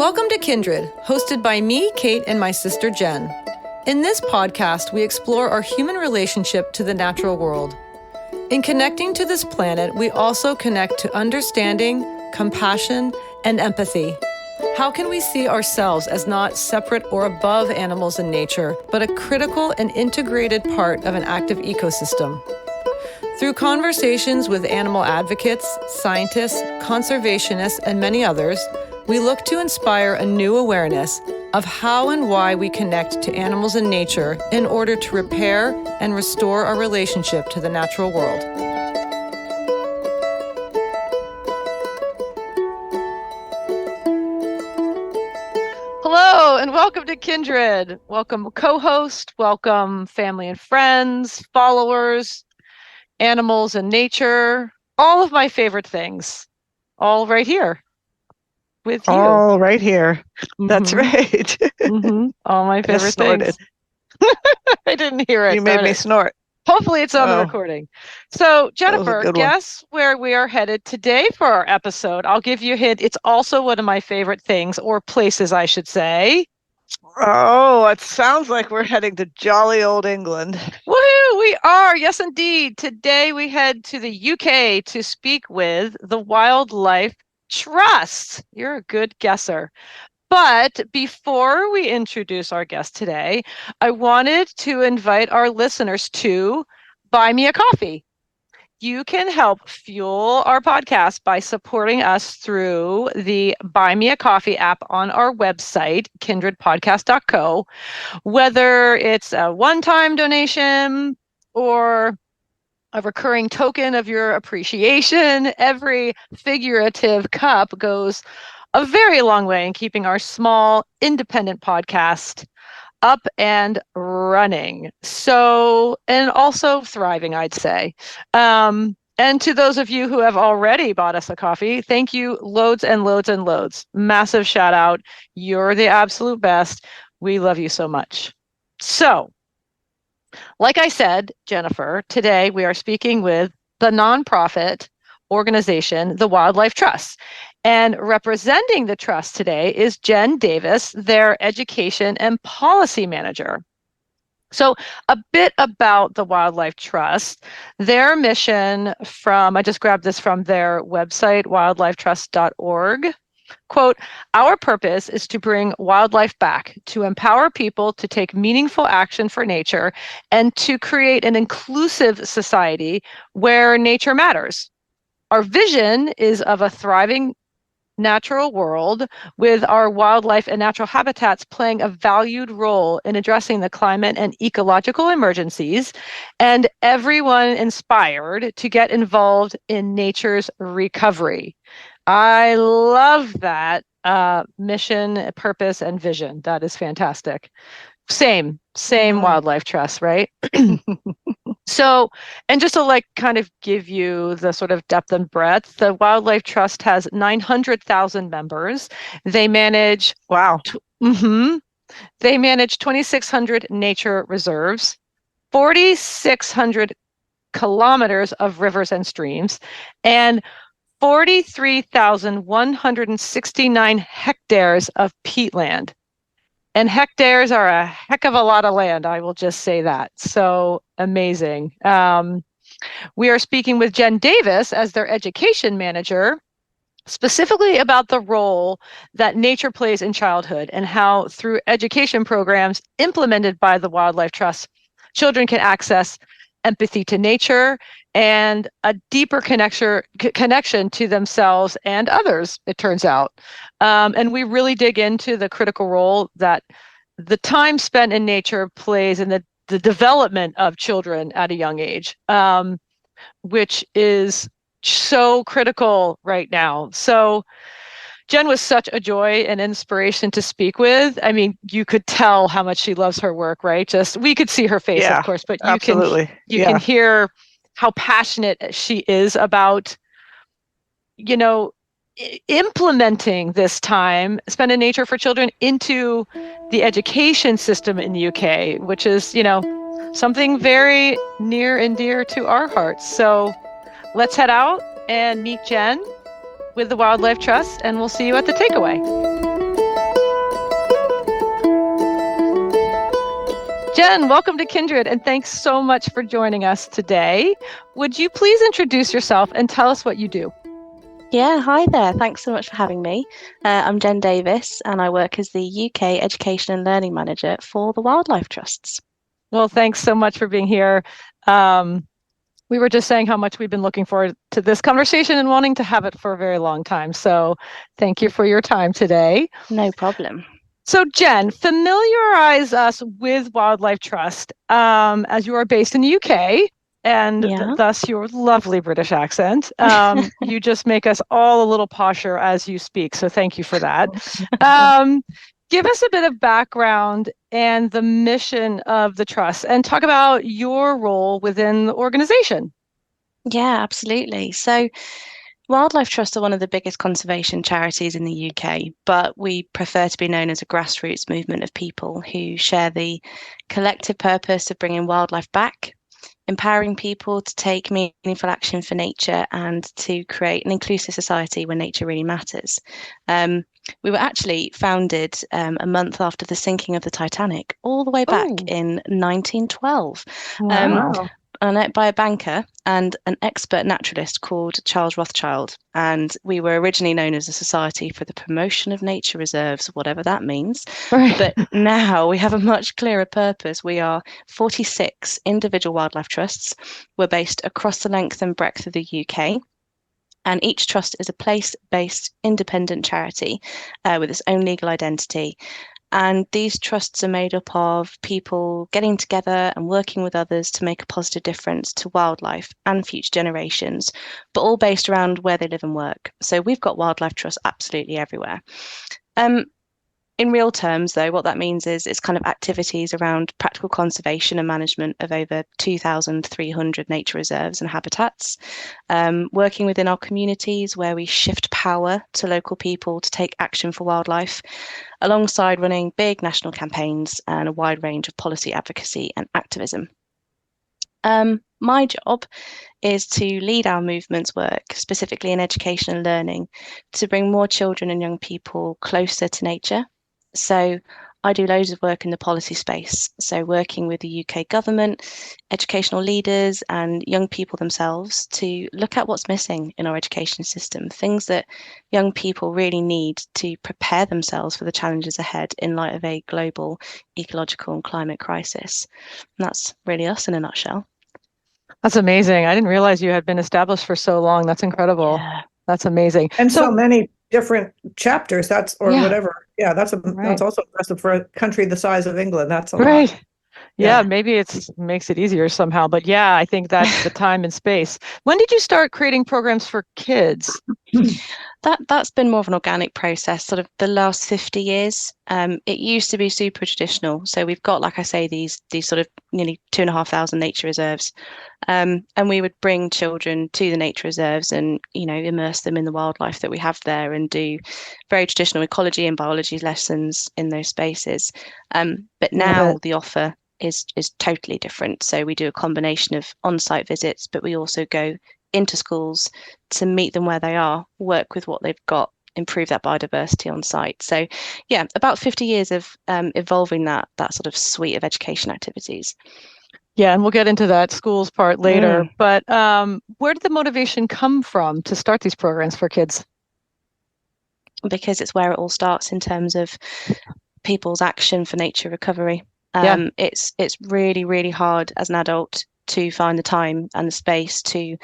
Welcome to Kindred, hosted by me, Kate, and my sister, Jen. In this podcast, we explore our human relationship to the natural world. In connecting to this planet, we also connect to understanding, compassion, and empathy. How can we see ourselves as not separate or above animals in nature, but a critical and integrated part of an active ecosystem? Through conversations with animal advocates, scientists, conservationists, and many others, we look to inspire a new awareness of how and why we connect to animals in nature in order to repair and restore our relationship to the natural world. Hello, and welcome to Kindred. Welcome co-host, welcome family and friends, followers, animals and nature, all of my favorite things, all right here. With you. All right here. Mm-hmm. That's right. Mm-hmm. All my favorite things. I didn't hear it. You made me snort. Hopefully it's on the recording. So Jennifer, guess where we are headed today for our episode? I'll give you a hint. It's also one of my favorite things, or places, I should say. Oh, it sounds like we're heading to jolly old England. Woohoo! We are. Yes, indeed. Today we head to the UK to speak with the Wildlife Trust. You're a good guesser. But before we introduce our guest today, I wanted to invite our listeners to buy me a coffee. You can help fuel our podcast by supporting us through the Buy Me a Coffee app on our website, kindredpodcast.co, whether it's a one-time donation or a recurring token of your appreciation. Every figurative cup goes a very long way in keeping our small, independent podcast up and running. So, and also thriving, I'd say. And to those of you who have already bought us a coffee, thank you loads and loads and loads. Massive shout out. You're the absolute best. We love you so much. So, like I said, Jennifer, today we are speaking with the nonprofit organization, the Wildlife Trust. And representing the trust today is Jen Davis, their education and policy manager. So a bit about the Wildlife Trust. Their mission I just grabbed this from their website, wildlifetrust.org. Quote, "Our purpose is to bring wildlife back, to empower people to take meaningful action for nature, and to create an inclusive society where nature matters. Our vision is of a thriving natural world with our wildlife and natural habitats playing a valued role in addressing the climate and ecological emergencies, and everyone inspired to get involved in nature's recovery." I love that mission, purpose, and vision. That is fantastic. Same Wildlife Trust, right? So, and just to kind of give you the sort of depth and breadth, the Wildlife Trust has 900,000 members. They manage They manage 2,600 nature reserves, 4,600 kilometers of rivers and streams, and 43,169 hectares of peatland. And hectares are a heck of a lot of land, I will just say that. So amazing. We are speaking with Jen Davis as their education manager, specifically about the role that nature plays in childhood and how through education programs implemented by the Wildlife Trust, children can access empathy to nature and a deeper connection to themselves and others, it turns out. And we really dig into the critical role that the time spent in nature plays in the development of children at a young age, which is so critical right now. So Jen was such a joy and inspiration to speak with. I mean, you could tell how much she loves her work, right? We could see her face, of course, but you can hear how passionate she is about, implementing this time spent in nature for children into the education system in the UK, which is, something very near and dear to our hearts. So let's head out and meet Jen with the Wildlife Trust, and we'll see you at the takeaway. Jen, welcome to Kindred, and thanks so much for joining us today. Would you please introduce yourself and tell us what you do? Yeah, hi there. Thanks so much for having me. I'm Jen Davis, and I work as the UK Education and Learning Manager for the Wildlife Trusts. Well, thanks so much for being here. We were just saying how much we've been looking forward to this conversation and wanting to have it for a very long time. So thank you for your time today. No problem. So Jen, familiarize us with Wildlife Trust as you are based in the UK and thus your lovely British accent. You just make us all a little posher as you speak. So thank you for that. Give us a bit of background and the mission of the trust and talk about your role within the organization. Yeah, absolutely. So Wildlife Trusts are one of the biggest conservation charities in the UK, but we prefer to be known as a grassroots movement of people who share the collective purpose of bringing wildlife back, empowering people to take meaningful action for nature and to create an inclusive society where nature really matters. We were actually founded a month after the sinking of the Titanic, all the way back in 1912. Wow. By a banker and an expert naturalist called Charles Rothschild. And we were originally known as a Society for the Promotion of Nature Reserves, whatever that means. Right. But now we have a much clearer purpose. We are 46 individual wildlife trusts. We're based across the length and breadth of the UK. And each trust is a place-based independent charity with its own legal identity. And these trusts are made up of people getting together and working with others to make a positive difference to wildlife and future generations, but all based around where they live and work. So we've got wildlife trusts absolutely everywhere. In real terms, though, what that means is it's kind of activities around practical conservation and management of over 2,300 nature reserves and habitats, working within our communities where we shift power to local people to take action for wildlife, alongside running big national campaigns and a wide range of policy advocacy and activism. My job is to lead our movement's work, specifically in education and learning, to bring more children and young people closer to nature. So I do loads of work in the policy space, so working with the UK government, educational leaders and young people themselves to look at what's missing in our education system, things that young people really need to prepare themselves for the challenges ahead in light of a global ecological and climate crisis. And that's really us in a nutshell. That's amazing. I didn't realize you had been established for so long. That's incredible. Yeah. That's amazing. And so many different chapters, whatever. Yeah, that's also impressive for a country the size of England. That's a lot. Yeah, maybe it makes it easier somehow. But yeah, I think that's the time and space. When did you start creating programs for kids? That's been more of an organic process, sort of the last 50 years. It used to be super traditional. So we've got, like I say, these sort of nearly 2,500 nature reserves. And we would bring children to the nature reserves and, immerse them in the wildlife that we have there and do very traditional ecology and biology lessons in those spaces. But now the offer is totally different. So we do a combination of on-site visits, but we also go into schools to meet them where they are, work with what they've got, improve that biodiversity on site. So yeah, about 50 years of evolving that sort of suite of education activities. Yeah, and we'll get into that schools part later. But where did the motivation come from to start these programs for kids? Because it's where it all starts in terms of people's action for nature recovery. It's really, really hard as an adult to find the time and the space to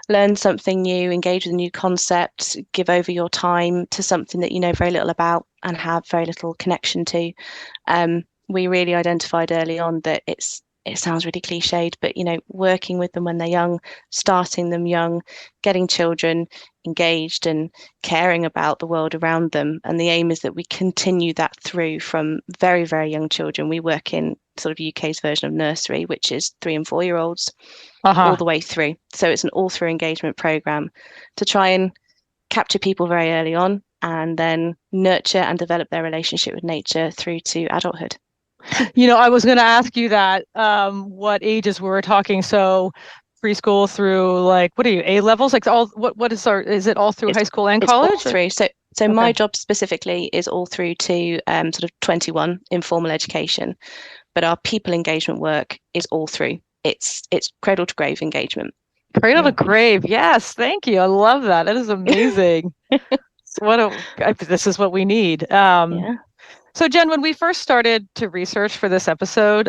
learn something new, engage with a new concept, give over your time to something that you know very little about and have very little connection to. We really identified early on that it sounds really cliched, but working with them when they're young, starting them young, getting children engaged and caring about the world around them. And the aim is that we continue that through from very, very young children. We work in sort of UK's version of nursery, which is 3 and 4 year olds, all the way through. So it's an all through engagement program to try and capture people very early on and then nurture and develop their relationship with nature through to adulthood. I was going to ask you that, what ages we're talking. So preschool through what are you, A levels? Like is it all through high school and college? All through. So my job specifically is all through to sort of 21 informal education. but our people engagement work is all through. It's cradle to grave engagement. Cradle to grave. Yes, thank you. I love that. That is amazing. This is what we need. So Jen, when we first started to research for this episode,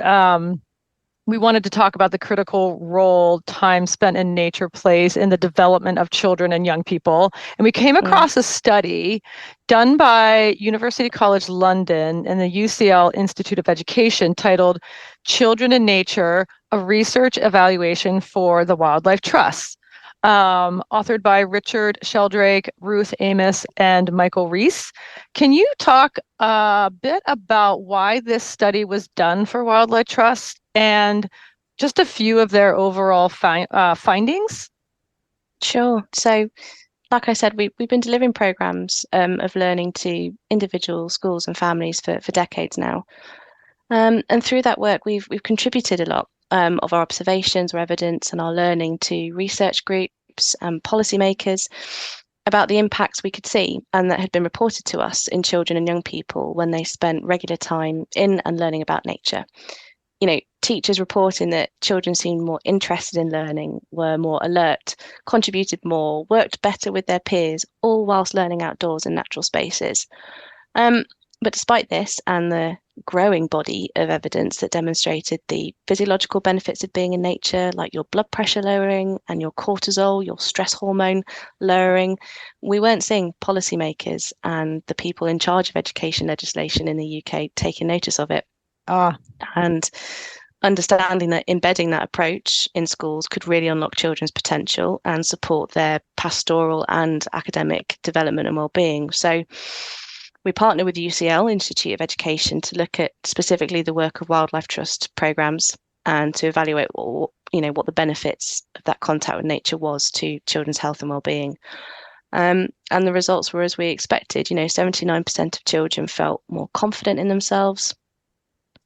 we wanted to talk about the critical role time spent in nature plays in the development of children and young people. And we came across a study done by University College London and the UCL Institute of Education titled Children in Nature, a Research Evaluation for the Wildlife Trust, authored by Richard Sheldrake, Ruth Amos, and Michael Reese. Can you talk a bit about why this study was done for Wildlife Trust and just a few of their overall findings? Sure. So, like I said, we've been delivering programs of learning to individuals, schools, and families for decades now. And through that work, we've contributed a lot of our observations or evidence and our learning to research groups and policymakers about the impacts we could see and that had been reported to us in children and young people when they spent regular time in and learning about nature. You know, teachers reporting that children seemed more interested in learning, were more alert, contributed more, worked better with their peers, all whilst learning outdoors in natural spaces. But despite this and the growing body of evidence that demonstrated the physiological benefits of being in nature, like your blood pressure lowering and your cortisol, your stress hormone lowering, we weren't seeing policymakers and the people in charge of education legislation in the UK taking notice of it. And understanding that embedding that approach in schools could really unlock children's potential and support their pastoral and academic development and well-being. So we partner with the UCL Institute of Education to look at specifically the work of Wildlife Trust programs and to evaluate what the benefits of that contact with nature was to children's health and well-being. And the results were as we expected. 79% of children felt more confident in themselves.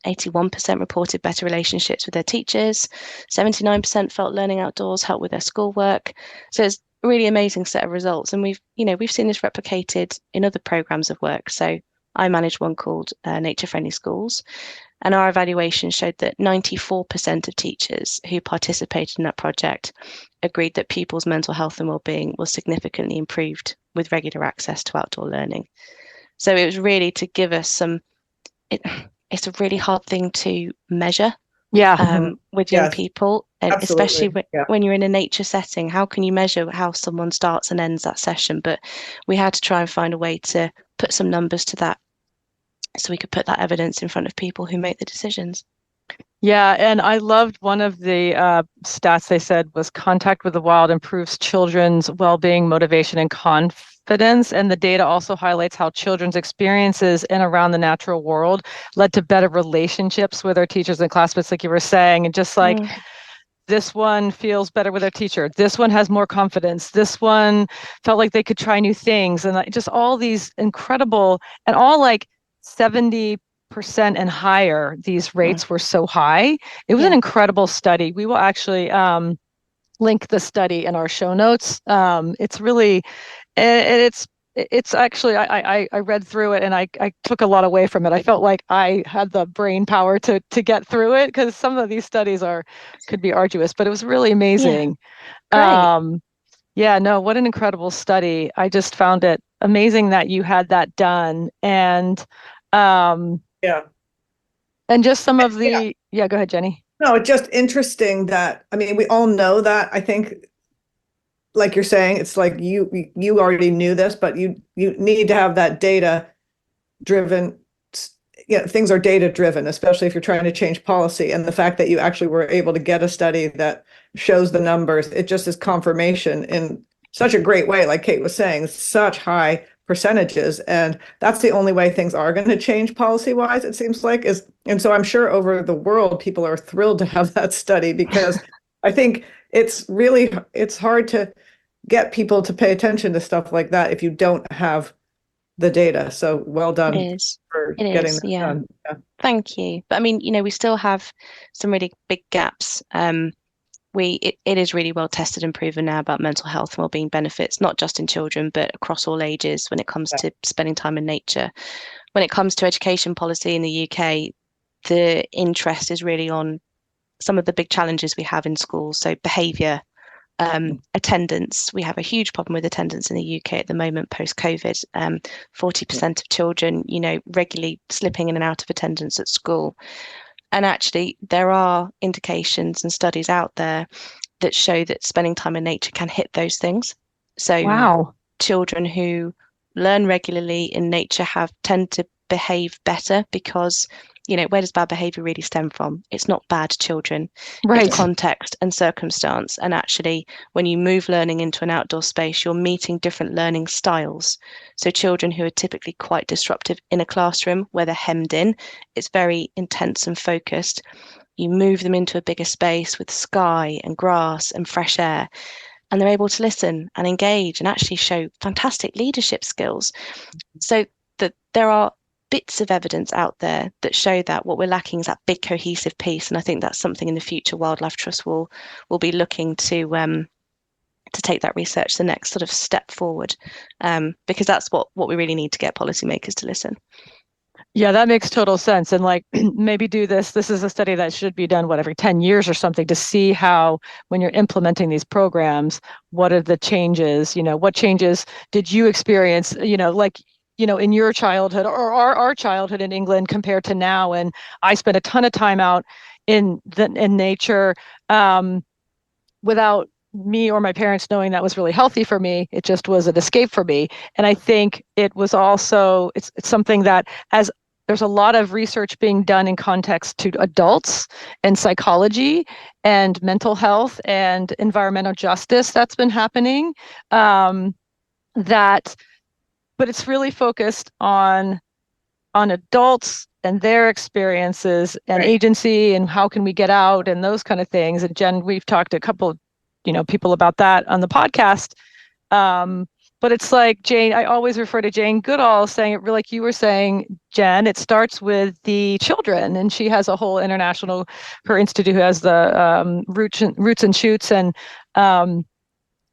81% reported better relationships with their teachers. 79% felt learning outdoors helped with their schoolwork. So it's a really amazing set of results. And we've seen this replicated in other programs of work. So I manage one called Nature Friendly Schools. And our evaluation showed that 94% of teachers who participated in that project agreed that pupils' mental health and well-being was significantly improved with regular access to outdoor learning. So it was really to give us it's a really hard thing to measure with young people, and especially when you're in a nature setting. How can you measure how someone starts and ends that session? But we had to try and find a way to put some numbers to that so we could put that evidence in front of people who make the decisions. Yeah, and I loved one of the stats they said was contact with the wild improves children's well-being, motivation, and confidence. And the data also highlights how children's experiences in around the natural world led to better relationships with their teachers and classmates, like you were saying. And just like this one feels better with their teacher, this one has more confidence, this one felt like they could try new things, and just all these incredible, and all like 70% and higher, these rates were so high. It was an incredible study. We will actually link the study in our show notes. It's really, it's actually, I read through it and I took a lot away from it. I felt like I had the brain power to get through it, because some of these studies could be arduous, but it was really amazing. What an incredible study. I just found it amazing that you had that done. And and just some of the, go ahead, Jenny. No, it's just interesting that, we all know that. I think, like you're saying, it's like you already knew this, but you need to have that data driven. Things are data driven, especially if you're trying to change policy. And the fact that you actually were able to get a study that shows the numbers, it just is confirmation in such a great way. Like Kate was saying, such high percentages, and that's the only way things are going to change policy wise, it seems like. And so I'm sure over the world people are thrilled to have that study, because I think it's hard to get people to pay attention to stuff like that if you don't have the data. So well done for getting that done. Yeah. Thank you. But we still have some really big gaps. It is really well tested and proven now about mental health and well-being benefits, not just in children, but across all ages when it comes to spending time in nature. When it comes to education policy in the UK, the interest is really on some of the big challenges we have in schools. So behaviour, attendance. We have a huge problem with attendance in the UK at the moment post-COVID. 40% of children, regularly slipping in and out of attendance at school. And actually, there are indications and studies out there that show that spending time in nature can hit those things. So Wow. children who learn regularly in nature tend to behave better because, where does bad behavior really stem from? It's not bad children. Right. It's context and circumstance. And actually, when you move learning into an outdoor space, you're meeting different learning styles. So children who are typically quite disruptive in a classroom where they're hemmed in, it's very intense and focused. You move them into a bigger space with sky and grass and fresh air, and they're able to listen and engage and actually show fantastic leadership skills. So that there are bits of evidence out there that show that what we're lacking is that big cohesive piece. And I think that's something in the future Wildlife Trust will be looking to take that research the next sort of step forward, because that's what we really need to get policymakers to listen. Yeah, that makes total sense. And like maybe do this. This is a study that should be done, every 10 years or something, to see how, when you're implementing these programs, what are the changes? What changes did you experience, in your childhood or our childhood in England compared to now? And I spent a ton of time out in nature without me or my parents knowing that was really healthy for me. It just was an escape for me. And I think it was also, it's something that, as there's a lot of research being done in context to adults and psychology and mental health and environmental justice that's been happening, but it's really focused on adults and their experiences and Right. agency and how can we get out and those kind of things. And Jen, we've talked to a couple, people about that on the podcast. But it's like Jane, I always refer to Jane Goodall saying it, like you were saying, Jen, it starts with the children. And she has a whole her institute has the Roots and Shoots. And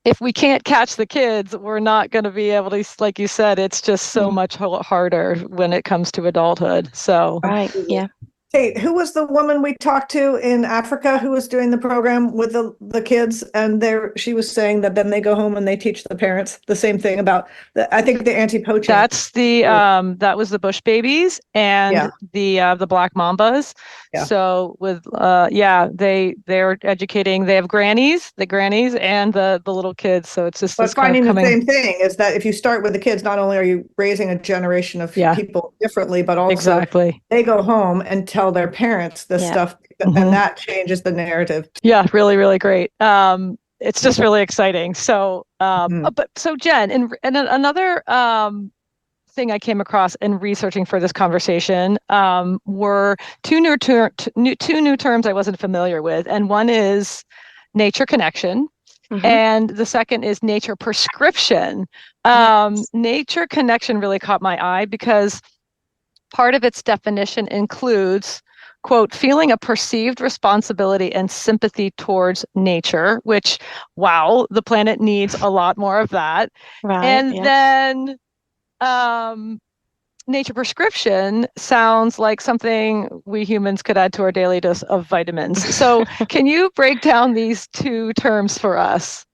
if we can't catch the kids, we're not going to be able to, like you said, it's just so much harder when it comes to adulthood. So, right, yeah. Hey, who was the woman we talked to in Africa who was doing the program with the kids? And she was saying that then they go home and they teach the parents the same thing about I think the anti-poaching. That's that was the bush babies and the black mambas. Yeah. So with they're educating. They have the grannies and the little kids. So it's just But finding the same thing is that if you start with the kids, not only are you raising a generation of people differently, but also they go home and tell their parents this stuff, and that changes the narrative. Yeah, really, really great. It's just really exciting. So, so Jen, and another thing I came across in researching for this conversation were two new terms I wasn't familiar with, and one is nature connection, and the second is nature prescription. Nature connection really caught my eye because part of its definition includes, quote, feeling a perceived responsibility and sympathy towards nature, which, wow, the planet needs a lot more of that. Right, and then nature prescription sounds like something we humans could add to our daily dose of vitamins. So can you break down these two terms for us?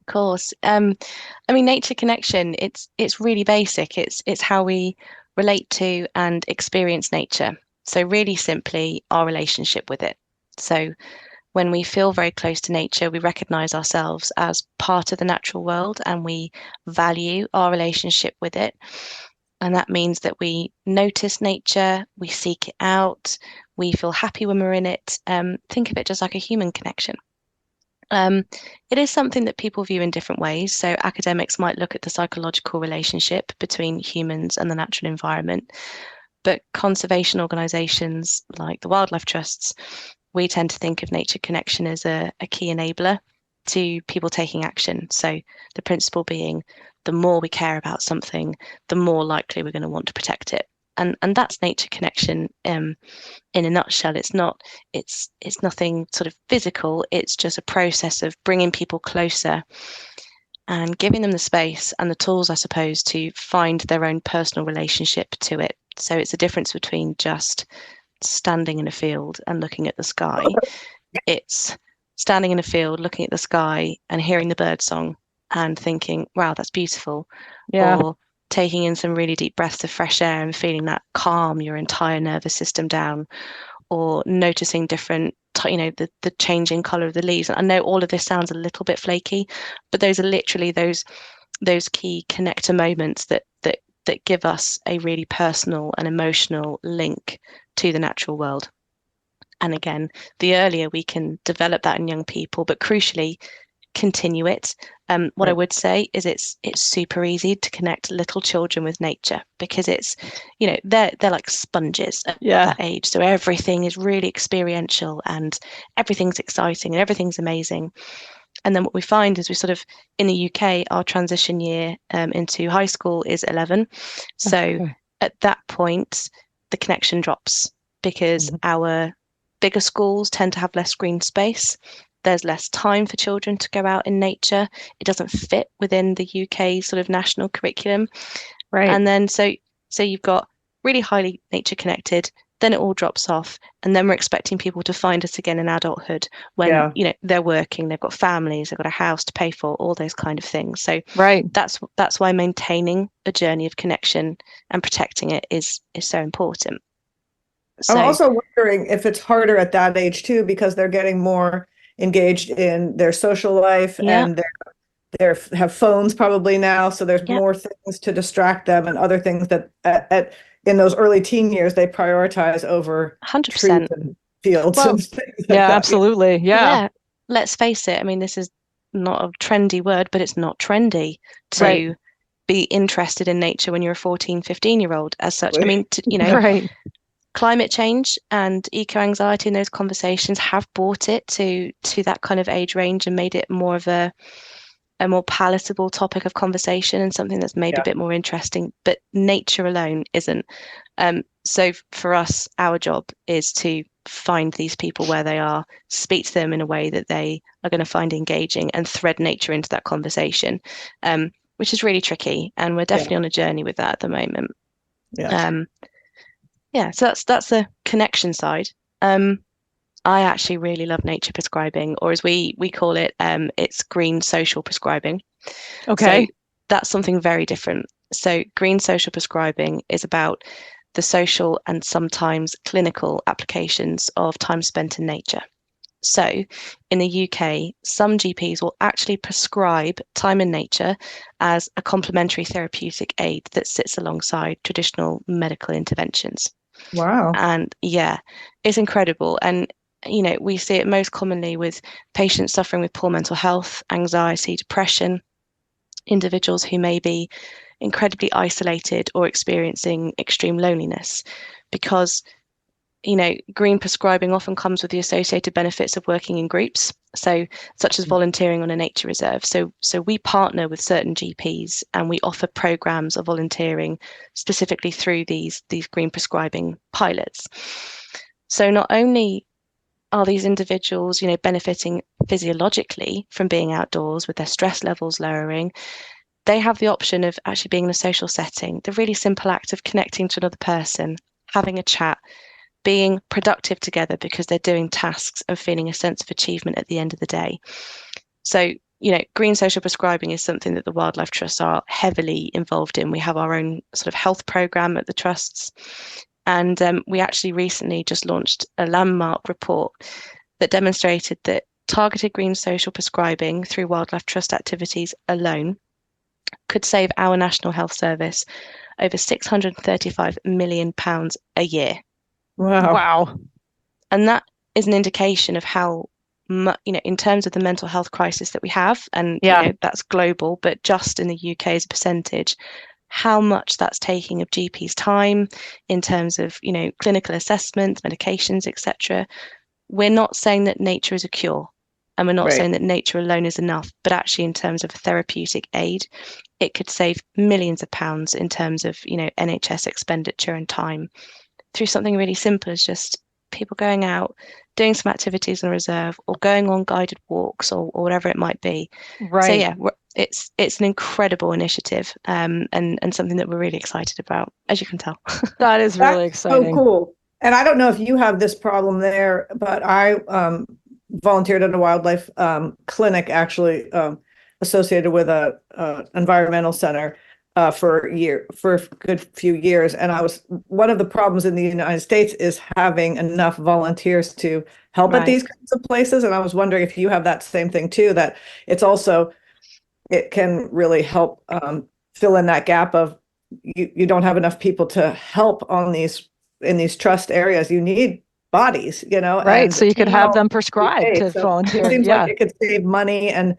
Of course. Nature connection, it's really basic. It's how we relate to and experience nature. So really simply, our relationship with it. So when we feel very close to nature, we recognize ourselves as part of the natural world and we value our relationship with it. And that means that we notice nature, we seek it out, we feel happy when we're in it. Think of it just like a human connection. It is something that people view in different ways. So academics might look at the psychological relationship between humans and the natural environment. But conservation organisations like the wildlife trusts, we tend to think of nature connection as a key enabler to people taking action. So the principle being, the more we care about something, the more likely we're going to want to protect it. And that's nature connection in a nutshell. It's nothing sort of physical. It's just a process of bringing people closer and giving them the space and the tools, I suppose, to find their own personal relationship to it. So it's a difference between just standing in a field and looking at the sky. It's standing in a field, looking at the sky and hearing the bird song and thinking, wow, that's beautiful. Yeah. Or taking in some really deep breaths of fresh air and feeling that calm your entire nervous system down. Or noticing different, the changing color of the leaves. And I know all of this sounds a little bit flaky, but those are literally those key connector moments that give us a really personal and emotional link to the natural world. And again, the earlier we can develop that in young people, but crucially continue it. What I would say is it's super easy to connect little children with nature, because it's, they're like sponges at that age. So everything is really experiential and everything's exciting and everything's amazing. And then what we find is we sort of, in the UK, our transition year into high school is 11. So at that point, the connection drops, because our bigger schools tend to have less green space. There's less time for children to go out in nature. It doesn't fit within the UK sort of national curriculum. Right. And then so you've got really highly nature connected, then it all drops off. And then we're expecting people to find us again in adulthood when, they're working, they've got families, they've got a house to pay for, all those kind of things. So that's why maintaining a journey of connection and protecting it is so important. I'm also wondering if it's harder at that age too, because they're getting more engaged in their social life and they have phones probably now, so there's more things to distract them and other things that in those early teen years they prioritize over 100% trees and fields and things like that. Absolutely. Yeah. Let's face it, I mean, this is not a trendy word, but it's not trendy to be interested in nature when you're a 14, 15-year-old as such. I mean, climate change and eco-anxiety in those conversations have brought it to that kind of age range and made it more of a more palatable topic of conversation and something that's maybe a bit more interesting, but nature alone isn't. So for us, our job is to find these people where they are, speak to them in a way that they are going to find engaging, and thread nature into that conversation, which is really tricky. And we're definitely on a journey with that at the moment. So that's the connection side. I actually really love nature prescribing, or as we call it, it's green social prescribing. Okay. So that's something very different. So green social prescribing is about the social and sometimes clinical applications of time spent in nature. So in the UK, some GPs will actually prescribe time in nature as a complementary therapeutic aid that sits alongside traditional medical interventions. Wow. And it's incredible. And we see it most commonly with patients suffering with poor mental health, anxiety, depression, individuals who may be incredibly isolated or experiencing extreme loneliness, because green prescribing often comes with the associated benefits of working in groups, such as volunteering on a nature reserve. So we partner with certain GPs and we offer programs of volunteering specifically through these green prescribing pilots. So not only are these individuals, benefiting physiologically from being outdoors with their stress levels lowering, they have the option of actually being in a social setting, the really simple act of connecting to another person, having a chat, being productive together because they're doing tasks and feeling a sense of achievement at the end of the day. So, green social prescribing is something that the Wildlife Trusts are heavily involved in. We have our own sort of health program at the trusts. And we actually recently just launched a landmark report that demonstrated that targeted green social prescribing through Wildlife Trust activities alone could save our National Health Service over £635 million a year. Wow. And that is an indication of how much, in terms of the mental health crisis that we have, and that's global, but just in the UK as a percentage, how much that's taking of GP's time in terms of, clinical assessments, medications, etc. We're not saying that nature is a cure, and we're not saying that nature alone is enough, but actually in terms of a therapeutic aid, it could save millions of pounds in terms of, NHS expenditure and time through something really simple as just people going out, doing some activities in a reserve or going on guided walks or whatever it might be. So it's an incredible initiative and something that we're really excited about, as you can tell. That is really exciting. So cool. And I don't know if you have this problem there, but I volunteered at a wildlife clinic, actually associated with a environmental center for a good few years. And one of the problems in the United States is having enough volunteers to help at these kinds of places. And I was wondering if you have that same thing too, that it can really help fill in that gap of you don't have enough people to help in these trust areas. You need bodies, Right. and so you could have them prescribed to so volunteer. it seems like it could save money and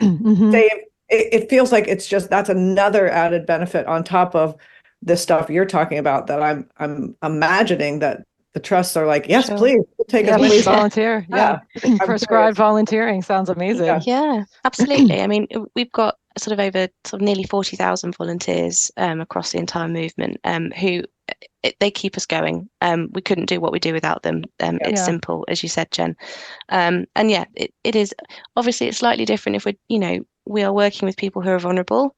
save. It feels like that's another added benefit on top of this stuff you're talking about, that I'm imagining that the trusts are like, yes, please take as many. Please volunteer. Yeah. Prescribed curious. volunteering sounds amazing. Yeah, absolutely. I mean, we've got sort of nearly 40,000 volunteers across the entire movement who they keep us going. We couldn't do what we do without them. It's simple, as you said, Jen. And yeah, it is obviously it's slightly different if we are working with people who are vulnerable,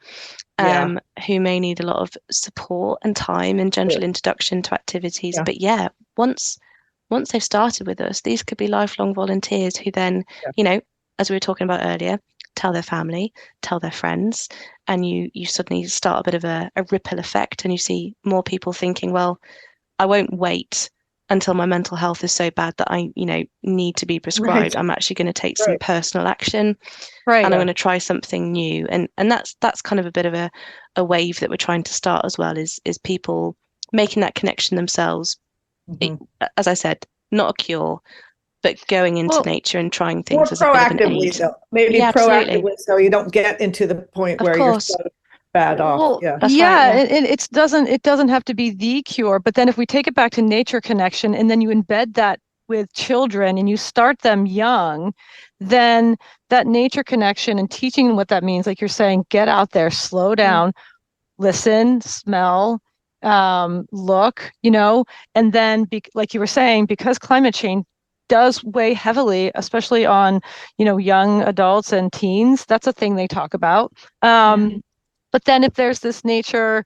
who may need a lot of support and time and gentle introduction to activities. But yeah, once they've started with us, these could be lifelong volunteers who then, as we were talking about earlier, tell their family, tell their friends, and you suddenly start a bit of a ripple effect, and you see more people thinking, well, I won't wait until my mental health is so bad that I, need to be prescribed. I'm actually going to take some personal action, and I'm going to try something new. And that's kind of a bit of a wave that we're trying to start as well, is people making that connection themselves. As I said, not a cure, but going into nature and trying things as a bit of an aid. Though. Maybe proactively, so you don't get into the point where you're so bad off. And it doesn't have to be the cure. But then if we take it back to nature connection, and then you embed that with children and you start them young, then that nature connection and teaching them what that means, like you're saying, get out there, slow down, listen, smell, look, and then like you were saying, because climate change does weigh heavily, especially on, young adults and teens. That's a thing they talk about. But then if there's this nature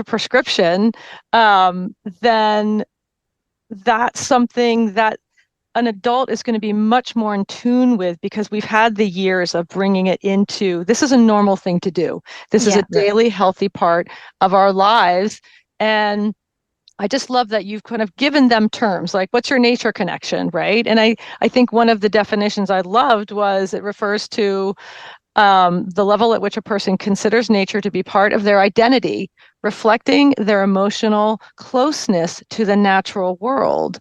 prescription, then that's something that an adult is going to be much more in tune with, because we've had the years of bringing it into, this is a normal thing to do. This is a daily healthy part of our lives. And I just love that you've kind of given them terms like, what's your nature connection, right? And I think one of the definitions I loved was it refers to the level at which a person considers nature to be part of their identity, reflecting their emotional closeness to the natural world.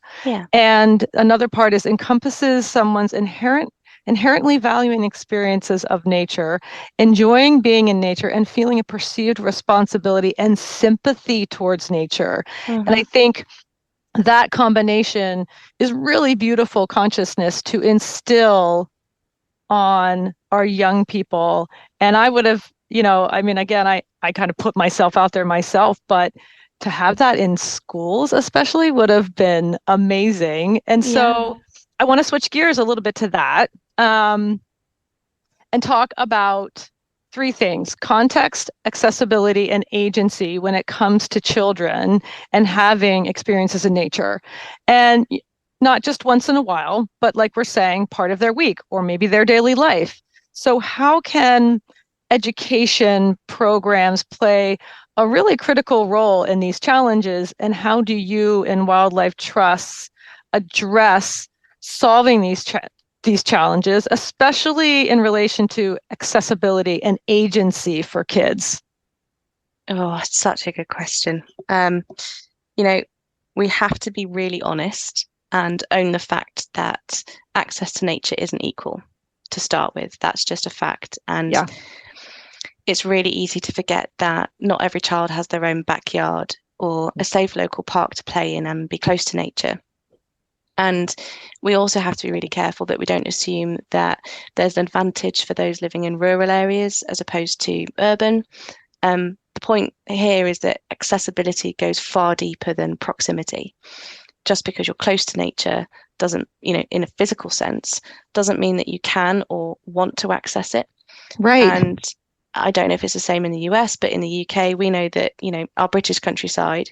And another part is encompasses someone's inherently valuing experiences of nature, enjoying being in nature, and feeling a perceived responsibility and sympathy towards nature. And I think that combination is really beautiful consciousness to instill on our young people. And I would have, again, I kind of put myself out there myself, but to have that in schools especially would have been amazing. And so I want to switch gears a little bit to that, and talk about three things: context, accessibility, and agency when it comes to children and having experiences in nature. And not just once in a while, but like we're saying, part of their week or maybe their daily life. So how can education programs play a really critical role in these challenges? And how do you and Wildlife Trusts address solving these challenges, especially in relation to accessibility and agency for kids? Oh, it's such a good question. We have to be really honest and own the fact that access to nature isn't equal to start with. That's just a fact. And it's really easy to forget that not every child has their own backyard or a safe local park to play in and be close to nature. And we also have to be really careful that we don't assume that there's an advantage for those living in rural areas as opposed to urban. The point here is that accessibility goes far deeper than proximity. Just because you're close to nature doesn't, in a physical sense, doesn't mean that you can or want to access it. Right. And I don't know if it's the same in the US, but in the UK, we know that, our British countryside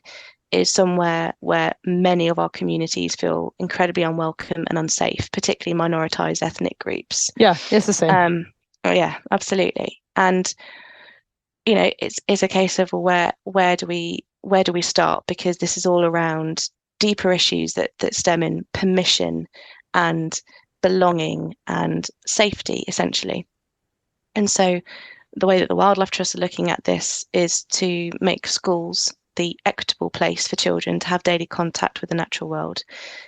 is somewhere where many of our communities feel incredibly unwelcome and unsafe, particularly minoritized ethnic groups. Yeah, it's the same. Oh yeah, absolutely. And it's a case of where do we start? Because this is all around deeper issues that stem in permission and belonging and safety, essentially. And so the way that the Wildlife Trust are looking at this is to make schools the equitable place for children to have daily contact with the natural world.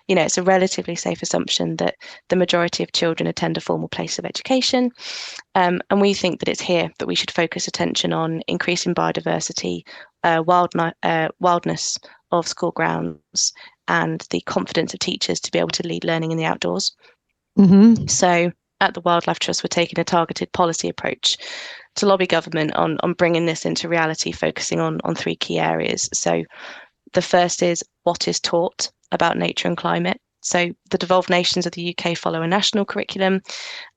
It's a relatively safe assumption that the majority of children attend a formal place of education. And we think that it's here that we should focus attention on increasing biodiversity, wildness of school grounds, and the confidence of teachers to be able to lead learning in the outdoors. Mm-hmm. So at the Wildlife Trust, we're taking a targeted policy approach to lobby government on bringing this into reality, focusing on three key areas. So the first is what is taught about nature and climate. So the devolved nations of the UK follow a national curriculum,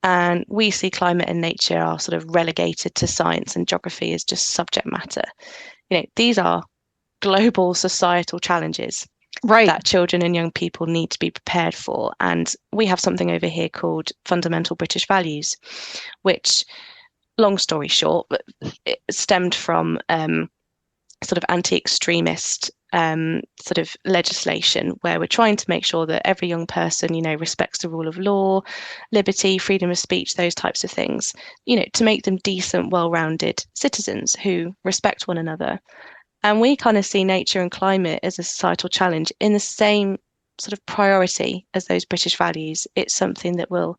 and we see climate and nature are sort of relegated to science and geography as just subject matter. These are global societal challenges that children and young people need to be prepared for. And we have something over here called fundamental British values, which, long story short, it stemmed from sort of anti-extremist sort of legislation where we're trying to make sure that every young person, respects the rule of law, liberty, freedom of speech, those types of things, to make them decent, well-rounded citizens who respect one another. And we kind of see nature and climate as a societal challenge in the same sort of priority as those British values. It's something that will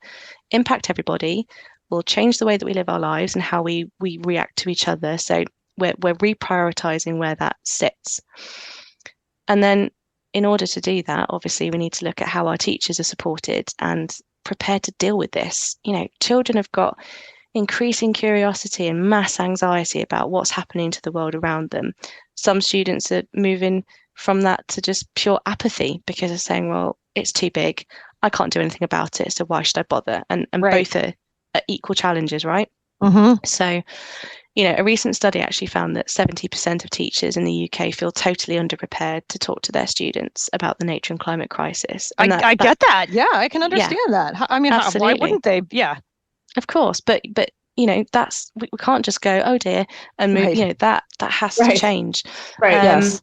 impact everybody, will change the way that we live our lives and how we react to each other. So we're reprioritizing where that sits. And then in order to do that, obviously, we need to look at how our teachers are supported and prepared to deal with this. Children have got increasing curiosity and mass anxiety about what's happening to the world around them. Some students are moving from that to just pure apathy because they're saying, well, it's too big. I can't do anything about it. So why should I bother? And both are equal challenges, right? Mm-hmm. So, a recent study actually found that 70% of teachers in the UK feel totally underprepared to talk to their students about the nature and climate crisis. And I get that. Yeah, I can understand that. I mean, why wouldn't they? Yeah. Of course, but that's we can't just go, oh dear, and move. That has to change. Right. Yes.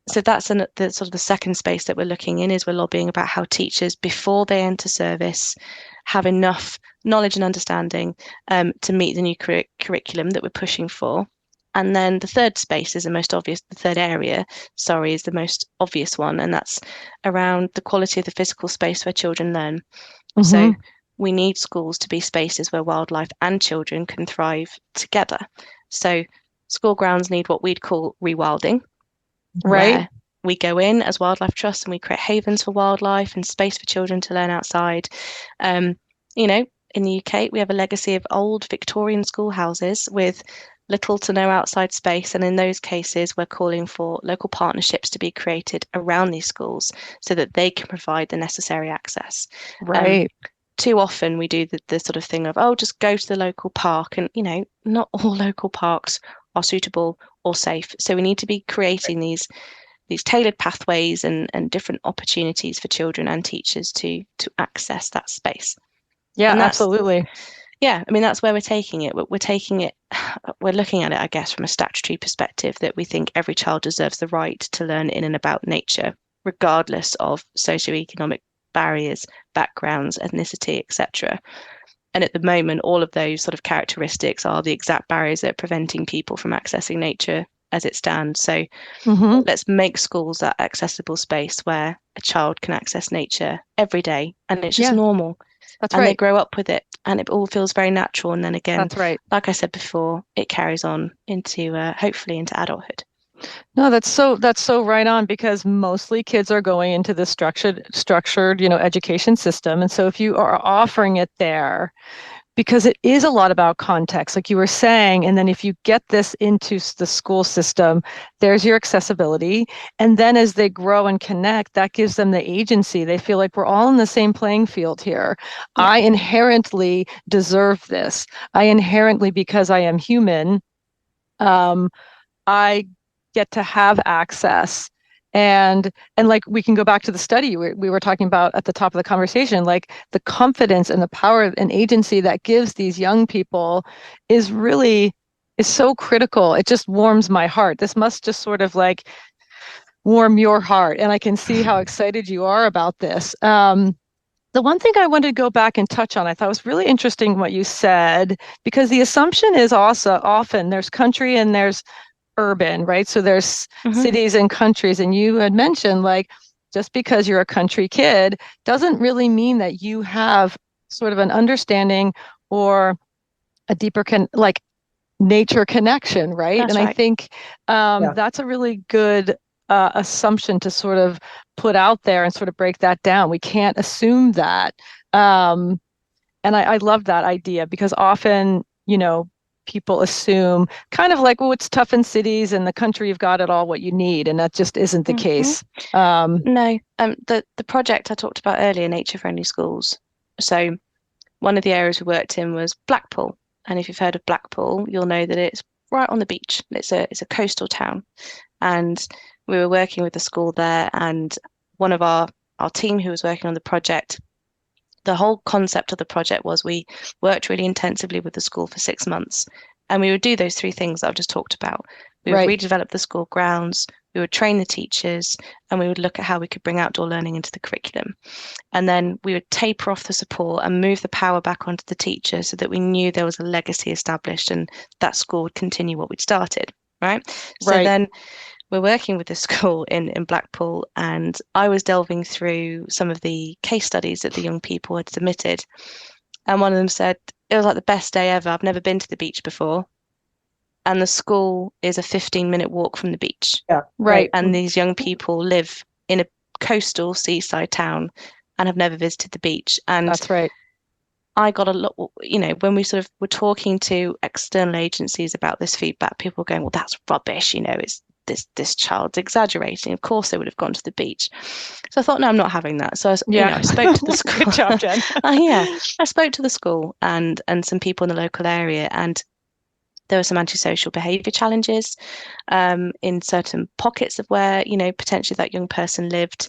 So that's the sort of the second space that we're looking in, is we're lobbying about how teachers, before they enter service, have enough knowledge and understanding to meet the new curriculum that we're pushing for. And then the third space is the third area, is the most obvious one, and that's around the quality of the physical space where children learn. Mm-hmm. So we need schools to be spaces where wildlife and children can thrive together. So school grounds need what we'd call rewilding. Right. We go in as Wildlife Trust and we create havens for wildlife and space for children to learn outside. In the UK, we have a legacy of old Victorian schoolhouses with little to no outside space. And in those cases, we're calling for local partnerships to be created around these schools so that they can provide the necessary access. Right. Too often we do the sort of thing of, just go to the local park. And, not all local parks are suitable or safe. So we need to be creating these tailored pathways and different opportunities for children and teachers to access that space. Yeah, absolutely. Yeah, I mean, that's where we're taking it. We're looking at it, I guess, from a statutory perspective, that we think every child deserves the right to learn in and about nature, regardless of socioeconomic barriers, backgrounds, ethnicity, etc. And at the moment, all of those sort of characteristics are the exact barriers that are preventing people from accessing nature as it stands. So let's make schools that accessible space where a child can access nature every day, and it's just normal. That's and right. They grow up with it, and it all feels very natural. And then again, that's right. Like I said before, it carries on into hopefully into adulthood. No, that's so right on, because mostly kids are going into this structured, education system. And so if you are offering it there, because it is a lot about context, like you were saying, and then if you get this into the school system, there's your accessibility. And then as they grow and connect, that gives them the agency. They feel like we're all in the same playing field here. Yeah. I inherently deserve this. Because I am human, I get to have access, And like we can go back to the study we were talking about at the top of the conversation, like the confidence and the power and agency that gives these young people is so critical. It just warms my heart. This must just sort of like warm your heart. And I can see how excited you are about this. The one thing I wanted to go back and touch on, I thought was really interesting what you said, because the assumption is also often there's country and there's urban, right? So there's cities and countries. And you had mentioned like, just because you're a country kid doesn't really mean that you have sort of an understanding or a deeper like nature connection, right? That's and right. I think that's a really good assumption to sort of put out there and sort of break that down. We can't assume that. And I love that idea, because often, people assume kind of like, well, it's tough in cities and the country, you've got it all what you need. And that just isn't the case. No, the project I talked about earlier, Nature Friendly Schools. So one of the areas we worked in was Blackpool. And if you've heard of Blackpool, you'll know that it's right on the beach. It's a coastal town. And we were working with the school there, and one of our team who was working on the project, the whole concept of the project was we worked really intensively with the school for 6 months, and we would do those 3 things that I've just talked about. We would redevelop the school grounds, we would train the teachers, and we would look at how we could bring outdoor learning into the curriculum. And then we would taper off the support and move the power back onto the teachers so that we knew there was a legacy established and that school would continue what we'd started, right? So then we're working with the school in Blackpool, and I was delving through some of the case studies that the young people had submitted. And one of them said, it was like the best day ever. I've never been to the beach before. And the school is a 15-minute walk from the beach. Yeah. Right. And these young people live in a coastal seaside town and have never visited the beach. And that's right. I got a lot, when we sort of were talking to external agencies about this feedback, people were going, well, that's rubbish. It's this child's exaggerating. Of course they would have gone to the beach. So I thought, no, I'm not having that. So I spoke to the school. Good job, Jen. I spoke to the school and some people in the local area, and there were some antisocial behaviour challenges in certain pockets of where, potentially that young person lived.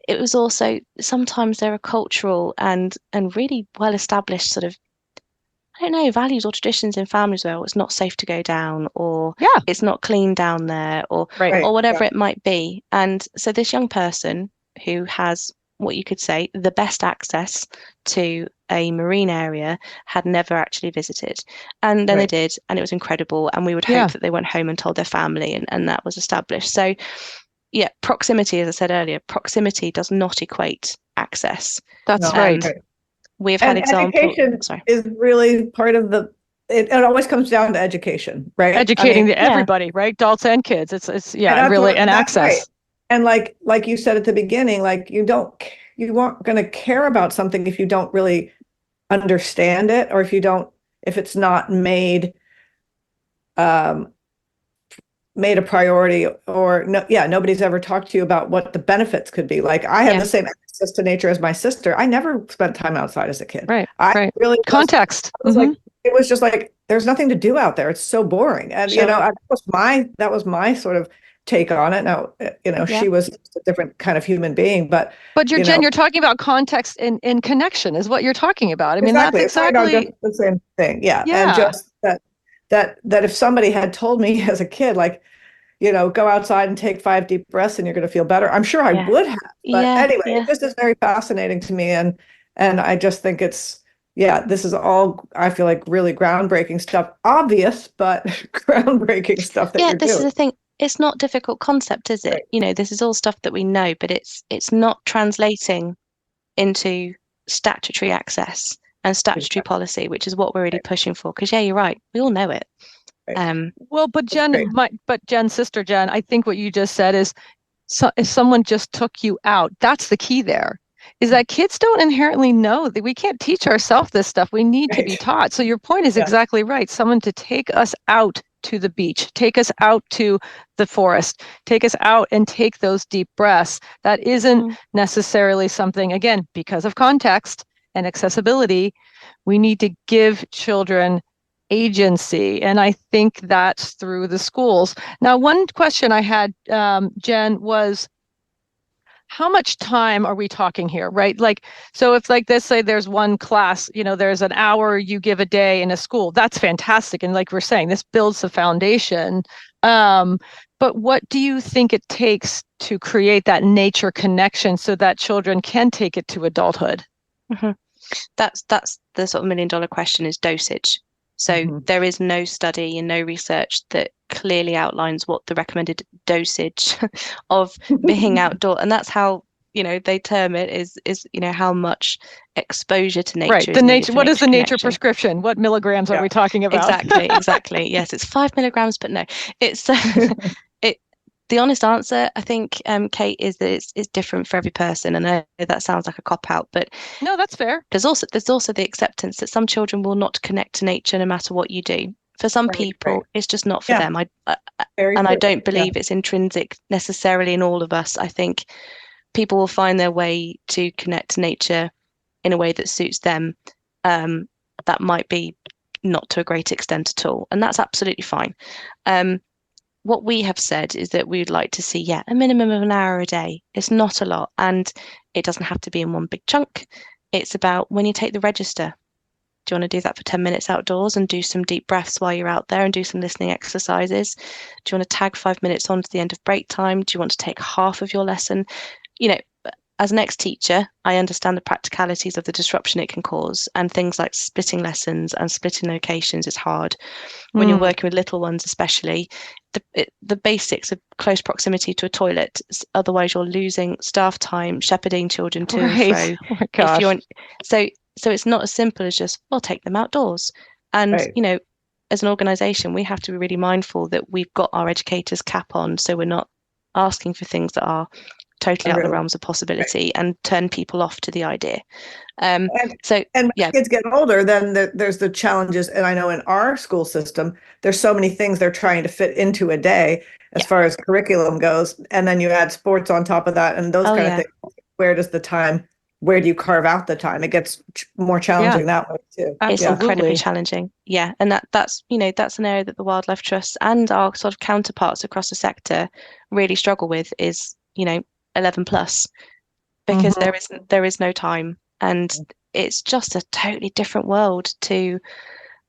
It was also, sometimes there are cultural and really well-established sort of, I don't know, values or traditions in families where it's not safe to go down, or it's not clean down there, or whatever it might be. And so this young person who has what you could say the best access to a marine area had never actually visited. And then they did, and it was incredible. And we would hope that they went home and told their family, and that was established. So yeah, proximity, as I said earlier, proximity does not equate access. That's right. We've had examples. Education is really part of it always comes down to education, right? Educating everybody, right? Adults and kids. It's really an access. Right. And like you said at the beginning, like you aren't going to care about something if you don't really understand it, or if it's not made a priority, or nobody's ever talked to you about what the benefits could be. Like I had the same access to nature as my sister. I never spent time outside as a kid. I really context. Like, it was just like, there's nothing to do out there. It's so boring. And, that was my sort of take on it. Now, she was a different kind of human being, but Jen, you're talking about context and connection is what you're talking about. I mean, exactly. That's exactly the same thing. Yeah. And just that if somebody had told me as a kid, like, go outside and take 5 deep breaths and you're going to feel better, I'm sure I would have. But anyway, this is very fascinating to me. And I just think this is all, I feel like, really groundbreaking stuff, obvious, but groundbreaking stuff that you're doing. Yeah, this is the thing. It's not difficult concept, is it? Right. This is all stuff that we know, but it's not translating into statutory access and statutory policy, which is what we're really pushing for. Because you're right, we all know it. Right. But Jen's sister, Jen, I think what you just said is, if someone just took you out, that's the key there. Is that kids don't inherently know that we can't teach ourselves this stuff. We need to be taught. So your point is exactly right. Someone to take us out to the beach, take us out to the forest, take us out and take those deep breaths. That isn't necessarily something, again, because of context and accessibility, we need to give children agency. And I think that's through the schools. Now, one question I had, Jen, was how much time are we talking here, right? Like, so if like this, say there's one class, there's an hour you give a day in a school, that's fantastic. And like we're saying, this builds the foundation. But what do you think it takes to create that nature connection so that children can take it to adulthood? Mm-hmm. That's the sort of $1 million question, is dosage. So there is no study and no research that clearly outlines what the recommended dosage of being outdoor, and that's how they term it is how much exposure to nature. Right. The nature. What is the nature prescription? What milligrams are we talking about? Exactly. Yes, it's 5 milligrams, but no, it's the honest answer, I think, Kate, is that it's different for every person. And I know that sounds like a cop-out, but no, that's fair. There's also the acceptance that some children will not connect to nature no matter what you do. For some people, it's just not for them. I don't believe it's intrinsic necessarily in all of us. I think people will find their way to connect to nature in a way that suits them. That might be not to a great extent at all, and that's absolutely fine. What we have said is that we would like to see, a minimum of an hour a day. It's not a lot, and it doesn't have to be in one big chunk. It's about when you take the register. Do you want to do that for 10 minutes outdoors and do some deep breaths while you're out there and do some listening exercises? Do you want to tag 5 minutes on to the end of break time? Do you want to take half of your lesson? As an ex-teacher, I understand the practicalities of the disruption it can cause, and things like splitting lessons and splitting locations is hard. When you're working with little ones, especially, the basics of close proximity to a toilet. Otherwise, you're losing staff time shepherding children to and fro. Oh my gosh. So it's not as simple as just, we'll take them outdoors. And, as an organisation, we have to be really mindful that we've got our educators' cap on, so we're not asking for things that are totally out of the realms of possibility and turn people off to the idea. When kids get older, then there's the challenges. And I know in our school system, there's so many things they're trying to fit into a day as far as curriculum goes. And then you add sports on top of that and those kind of things. Where do you carve out the time? It gets more challenging that way too. It's incredibly challenging. Yeah. And that's an area that the Wildlife Trusts and our sort of counterparts across the sector really struggle with, is, 11 plus, because there is no time, and it's just a totally different world to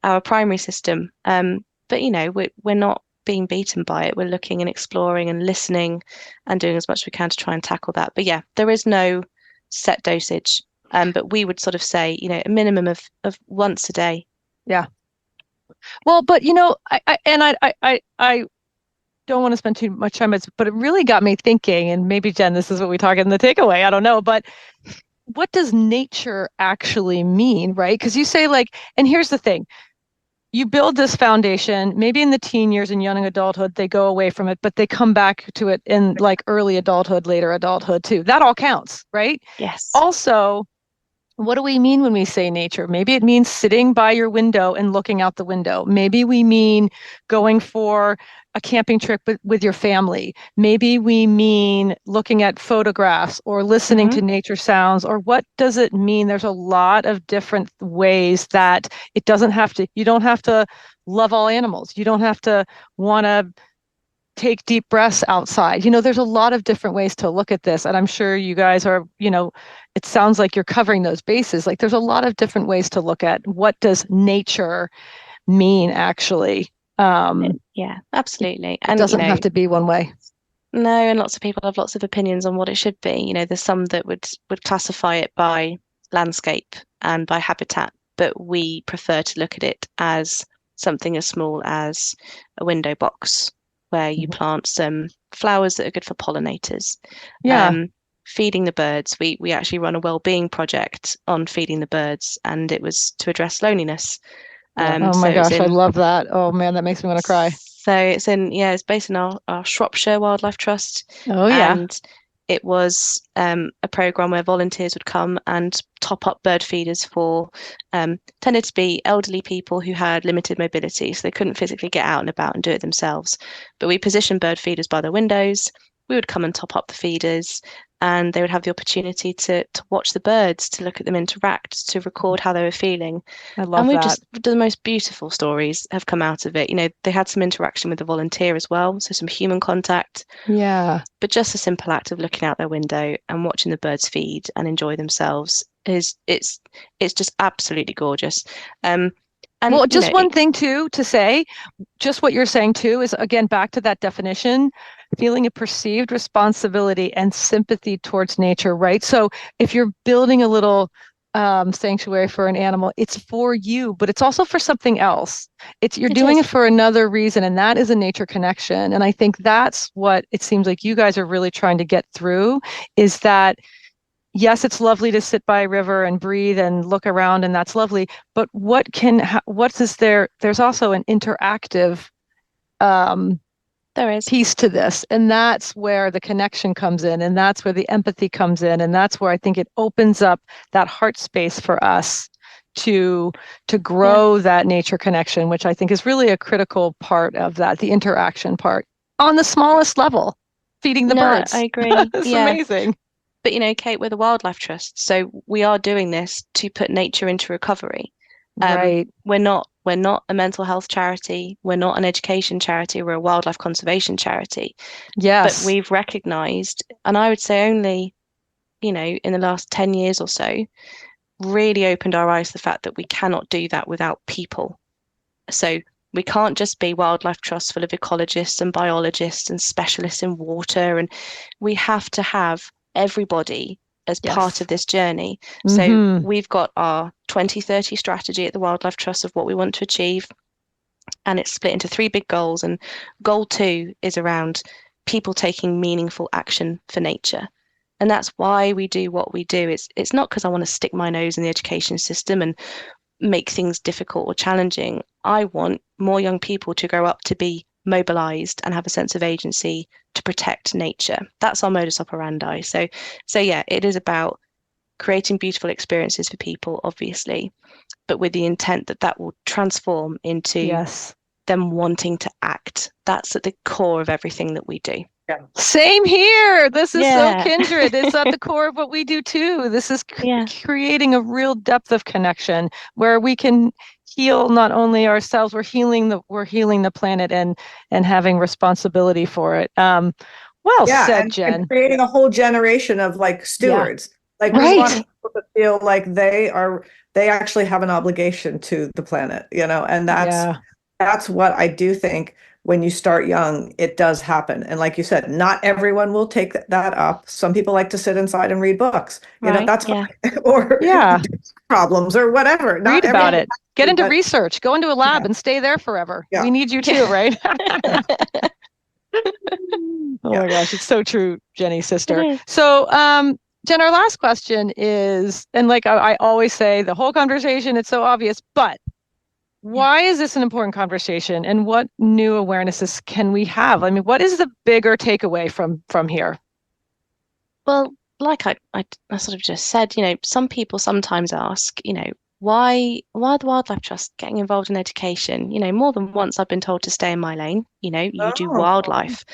our primary system. But we're not being beaten by it. We're looking and exploring and listening and doing as much as we can to try and tackle that. But there is no set dosage. But we would sort of say, a minimum of once a day. Yeah. Well, but I don't want to spend too much time, but it really got me thinking, and maybe Jen, this is what we talk in the takeaway, I don't know, but what does nature actually mean, right? Because you say and here's the thing, you build this foundation, maybe in the teen years and young adulthood, they go away from it, but they come back to it in early adulthood, later adulthood too. That all counts, right? Yes. Also, what do we mean when we say nature? Maybe it means sitting by your window and looking out the window. Maybe we mean going for a camping trip with your family. Maybe we mean looking at photographs or listening to nature sounds, or what does it mean? There's a lot of different ways that it doesn't have to, you don't have to love all animals. You don't have to want to take deep breaths outside. There's a lot of different ways to look at this. And I'm sure you guys are, it sounds like you're covering those bases. There's a lot of different ways to look at what does nature mean actually. Yeah, absolutely. And it doesn't have to be one way. No, and lots of people have lots of opinions on what it should be. There's some that would classify it by landscape and by habitat, but we prefer to look at it as something as small as a window box where you plant some flowers that are good for pollinators. Feeding the birds. We actually run a well-being project on feeding the birds, and it was to address loneliness. Oh my gosh, I love that. Oh man, that makes me want to cry. So it's based in our Shropshire Wildlife Trust. Oh yeah. And it was a program where volunteers would come and top up bird feeders for tended to be elderly people who had limited mobility, so they couldn't physically get out and about and do it themselves. But we positioned bird feeders by their windows. We would come and top up the feeders, and they would have the opportunity to watch the birds, to look at them interact, to record how they were feeling. I love And we've that. just, the most beautiful stories have come out of it. You know, they had some interaction with the volunteer as well, so some human contact. Yeah. But just a simple act of looking out their window and watching the birds feed and enjoy themselves it's just absolutely gorgeous. And Well, just you know, one thing too to say, just what you're saying too is again back to that definition, feeling a perceived responsibility and sympathy towards nature, right? So if you're building a little sanctuary for an animal, it's for you, but it's also for something else. You're doing it for another reason, and that is a nature connection. And I think that's what it seems like you guys are really trying to get through, is that yes, it's lovely to sit by a river and breathe and look around, and that's lovely. But what is there? There's also an interactive there is piece to this, and that's where the connection comes in, and that's where the empathy comes in, and that's where I think it opens up that heart space for us to grow that nature connection, which I think is really a critical part of that, the interaction part on the smallest level, feeding the birds. I agree. It's amazing. But you know, Kate, we're the Wildlife Trust, so we are doing this to put nature into recovery. Right. We're not a mental health charity. We're not an education charity. We're a wildlife conservation charity. Yes. But we've recognized, and I would say only, you know, in the last 10 years or so, really opened our eyes to the fact that we cannot do that without people. So we can't just be Wildlife Trust full of ecologists and biologists and specialists in water, and we have to have everybody as part of this journey. So we've got our 2030 strategy at the Wildlife Trust of what we want to achieve, and it's split into 3 big goals. And goal 2 is around people taking meaningful action for nature. And that's why we do what we do. It's not because I want to stick my nose in the education system and make things difficult or challenging. I want more young people to grow up to be mobilized and have a sense of agency to protect nature. That's our modus operandi. So yeah, it is about creating beautiful experiences for people, obviously, but with the intent that will transform into them wanting to act. That's at the core of everything that we do. Yeah. Same here. This is so kindred. It's at the core of what we do too. This is creating a real depth of connection where we can heal not only ourselves, we're healing the planet and having responsibility for it. Well said, Jen. And creating a whole generation of like stewards. Like we want people to feel like they actually have an obligation to the planet, you know, and that's what I do think. When you start young, it does happen. And like you said, not everyone will take that up. Some people like to sit inside and read books. You know, that's fine. Or problems or whatever. Read about it. Get into research. Go into a lab and stay there forever. We need you too, right? Oh my gosh, it's so true, Jenny, sister. So, Jen, our last question is, and like I always say, the whole conversation, it's so obvious, but why is this an important conversation, and what new awarenesses can we have? I mean, what is the bigger takeaway from here? Well, like I sort of just said, you know, some people sometimes ask, you know, why the Wildlife Trust getting involved in education? You know, more than once I've been told to stay in my lane. You know, you do wildlife,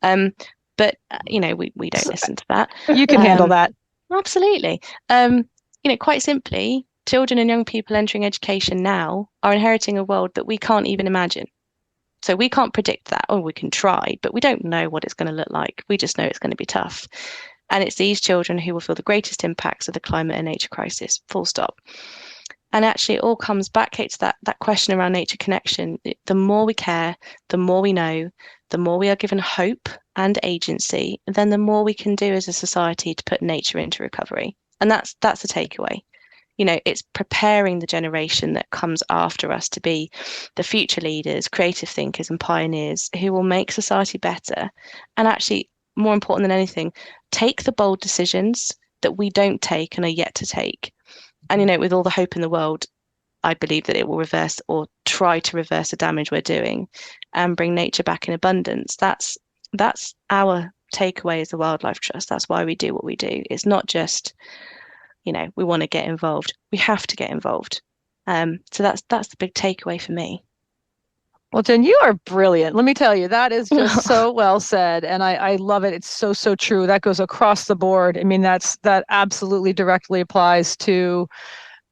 but you know, we don't listen to that. You can handle that. Absolutely. You know, quite simply, children and young people entering education now are inheriting a world that we can't even imagine. So we can't predict that, or we can try, but we don't know what it's going to look like. We just know it's going to be tough. And it's these children who will feel the greatest impacts of the climate and nature crisis, full stop. And actually, it all comes back, Kate, to that question around nature connection. The more we care, the more we know, the more we are given hope and agency, then the more we can do as a society to put nature into recovery. And that's the takeaway. You know, it's preparing the generation that comes after us to be the future leaders, creative thinkers and pioneers who will make society better. And actually, more important than anything, take the bold decisions that we don't take and are yet to take. And, you know, with all the hope in the world, I believe that it will reverse or try to reverse the damage we're doing and bring nature back in abundance. That's our takeaway as the Wildlife Trust. That's why we do what we do. It's not just, you know, we want to get involved. We have to get involved. So that's the big takeaway for me. Well, Jen, you are brilliant. Let me tell you, that is just so well said. And I love it. It's so, so true. That goes across the board. I mean, that absolutely directly applies to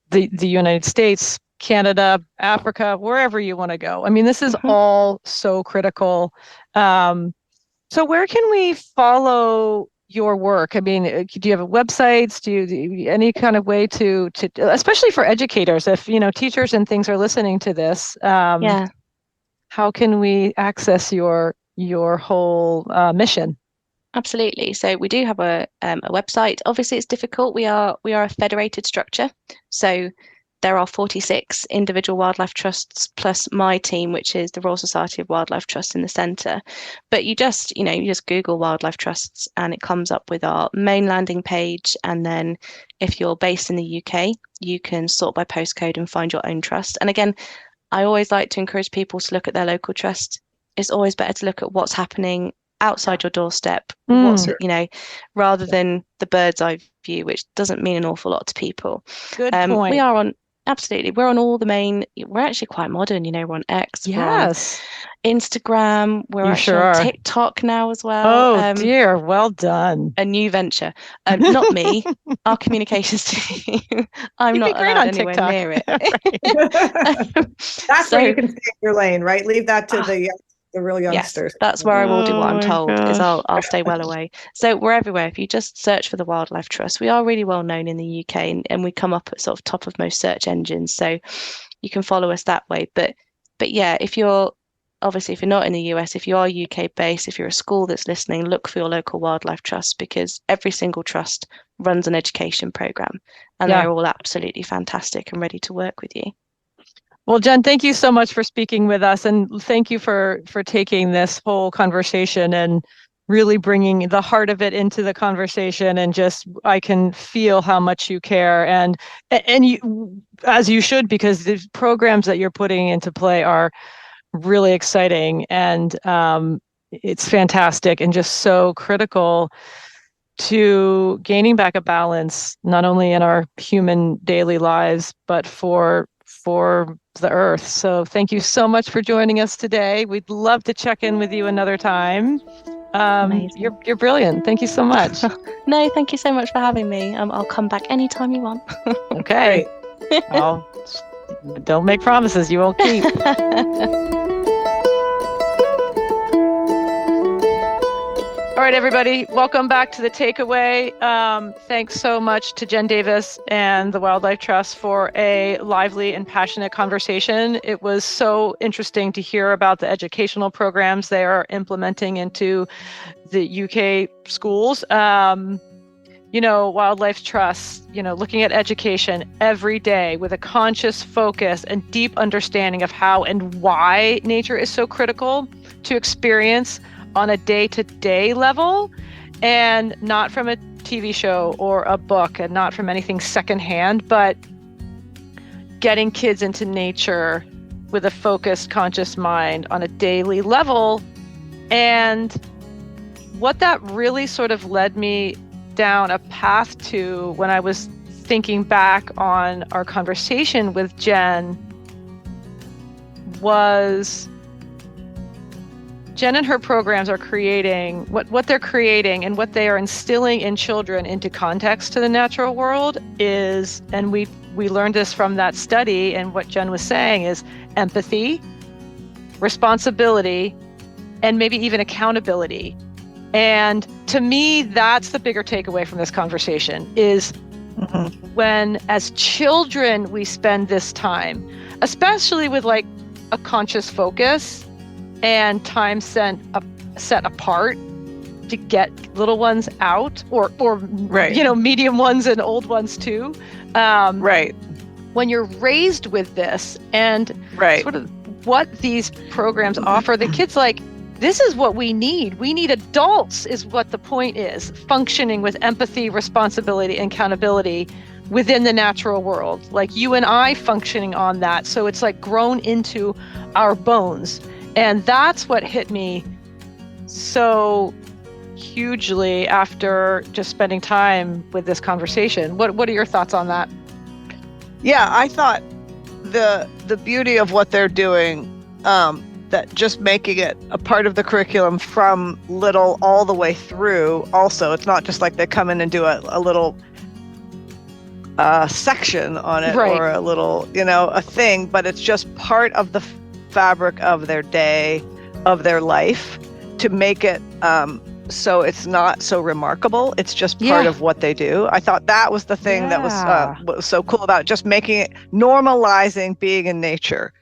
the United States, Canada, Africa, wherever you want to go. I mean, this is all so critical. So where can we follow your work? I mean, do you have websites? Do you any kind of way to especially for educators, if teachers and things are listening to this, Yeah. how can we access your whole mission? Absolutely. So we do have a website. Obviously, it's difficult. We are a federated structure. So there are 46 individual wildlife trusts plus my team, which is the Royal Society of Wildlife Trusts in the centre. But you just Google wildlife trusts and it comes up with our main landing page. And then if you're based in the UK, you can sort by postcode and find your own trust. And again, I always like to encourage people to look at their local trust. It's always better to look at what's happening outside your doorstep, rather than the bird's eye view, which doesn't mean an awful lot to people. Good point. We're on all the main, we're actually quite modern, we're on X, yes, we're on Instagram, we're actually on TikTok now as well. Oh dear, well done. A new venture. Not me, our communications team. I'm not allowed anywhere near it. That's where you can stay in your lane, right? Leave that to the real youngsters. Yes, that's where I will do what I'm told. Is I'll stay well away. So we're everywhere. If you just search for the Wildlife Trust, we are really well known in the UK, and we come up at sort of top of most search engines. So you can follow us that way. But yeah, if you're not in the US, if you are UK based, if you're a school that's listening, look for your local wildlife trust, because every single trust runs an education program, and they're all absolutely fantastic and ready to work with you. Well, Jen, thank you so much for speaking with us, and thank you for taking this whole conversation and really bringing the heart of it into the conversation. And just, I can feel how much you care, and you, as you should, because the programs that you're putting into play are really exciting, and it's fantastic and just so critical to gaining back a balance, not only in our human daily lives, but for the earth. So thank you so much for joining us today. We'd love to check in with you another time. You're brilliant. Thank you so much. No, thank you so much for having me. I'll come back anytime you want. Okay. Well, don't make promises you won't keep. All right, everybody, welcome back to The Takeaway. Thanks so much to Jen Davis and the Wildlife Trust for a lively and passionate conversation. It was so interesting to hear about the educational programs they are implementing into the UK schools. Wildlife Trust, looking at education every day with a conscious focus and deep understanding of how and why nature is so critical to experience on a day-to-day level, and not from a TV show or a book, and not from anything secondhand, but getting kids into nature with a focused, conscious mind on a daily level. And what that really sort of led me down a path to, when I was thinking back on our conversation with Jen, was Jen and her programs are creating what they're creating, and what they are instilling in children into context to the natural world is, and we learned this from that study, and what Jen was saying is empathy, responsibility, and maybe even accountability. And to me, that's the bigger takeaway from this conversation is when, as children, we spend this time, especially with like a conscious focus and time set apart to get little ones out, or right, medium ones and old ones too. Right. When you're raised with this, and right, sort of what these programs offer the kids, like, this is what we need. We need adults, is what the point is, functioning with empathy, responsibility, and accountability within the natural world. Like you and I functioning on that. So it's like grown into our bones. And that's what hit me so hugely after just spending time with this conversation. What are your thoughts on that? Yeah, I thought the beauty of what they're doing that just making it a part of the curriculum from little all the way through. Also, it's not just like they come in and do a little section on it, Right. or a little, a thing, but it's just part of the fabric of their day, of their life, to make it so it's not so remarkable. It's just part of what they do. I thought that was the thing that was so cool about just making it, normalizing being in nature.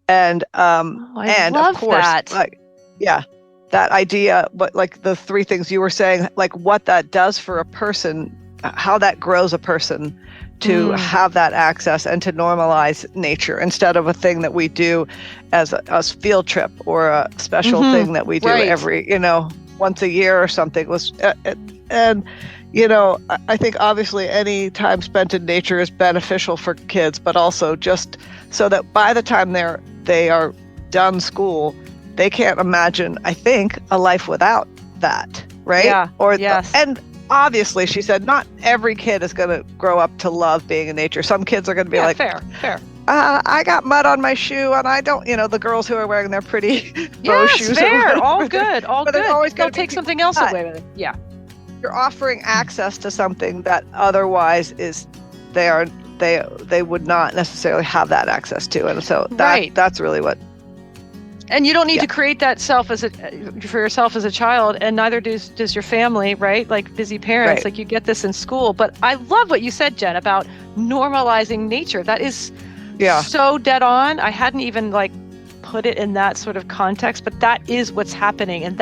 And and love of course, that. that idea, but like the three things you were saying, like what that does for a person, how that grows a person to have that access and to normalize nature instead of a thing that we do as a field trip or a special thing that we do every, once a year or something. And I think obviously any time spent in nature is beneficial for kids, but also just so that by the time they are done school, they can't imagine, I think, a life without that, right? Yeah. Yes. And obviously, she said, not every kid is going to grow up to love being in nature. Some kids are going to be like, fair. I got mud on my shoe, and I don't, the girls who are wearing their pretty bow shoes. Fair. All good. But Good. always They'll take something else away with it. Yeah. You're offering access to something that otherwise they would not necessarily have that access to, and so that's really what. And you don't need to create that for yourself as a child, and neither does your family, right? Like busy parents, like you get this in school. But I love what you said, Jen, about normalizing nature. That is so dead on. I hadn't even put it in that sort of context, but that is what's happening. And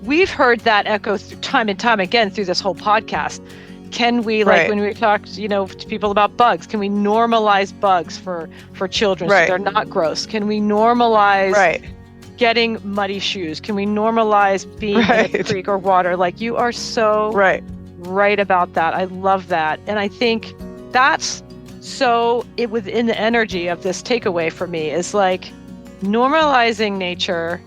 we've heard that echo time and time again through this whole podcast. Can we, when we talked, to people about bugs, can we normalize bugs for children so they're not gross? Can we normalize getting muddy shoes? Can we normalize being in a creek or water? Like, you are so right about that. I love that. And I think that's within the energy of this takeaway for me is normalizing nature,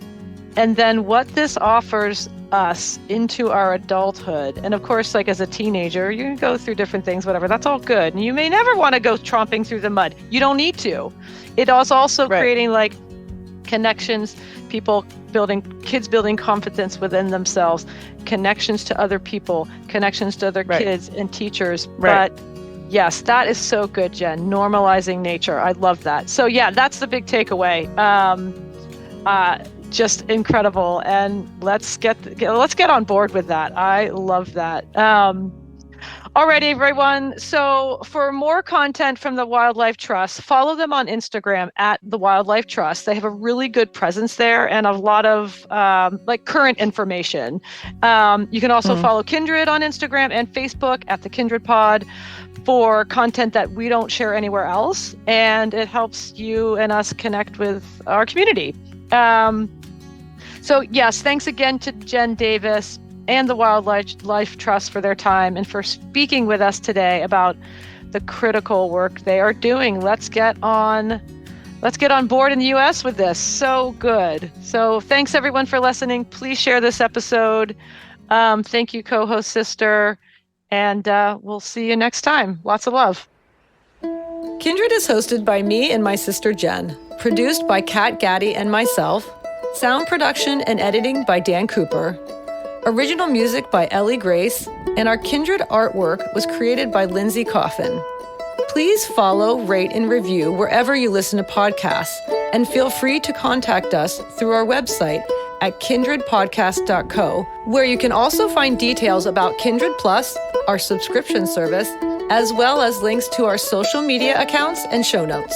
and then what this offers us into our adulthood. And of course, as a teenager, you go through different things, whatever, that's all good. And you may never want to go tromping through the mud. You don't need to. It is also creating connections, kids building confidence within themselves, connections to other people, connections to other kids and teachers. But yes, that is so good, Jen. Normalizing nature. I love that. So that's the big takeaway. Just incredible, and let's get on board with that. I love that. Alrighty, everyone. So for more content from the Wildlife Trust, follow them on Instagram at the Wildlife Trust. They have a really good presence there and a lot of current information. You can also follow Kindred on Instagram and Facebook at the Kindred Pod for content that we don't share anywhere else, and it helps you and us connect with our community. So yes, thanks again to Jen Davis and the Wildlife Trust for their time and for speaking with us today about the critical work they are doing. Let's get on board in the US with this. So good. So thanks everyone for listening. Please share this episode. Thank you, co-host sister. And we'll see you next time. Lots of love. Kindred is hosted by me and my sister Jen, produced by Kat Gaddy and myself, sound production and editing by Dan Cooper, original music by Ellie Grace, and our Kindred artwork was created by Lindsay Coffin. Please follow, rate, and review wherever you listen to podcasts, and feel free to contact us through our website at kindredpodcast.co, where you can also find details about Kindred Plus, our subscription service, as well as links to our social media accounts and show notes.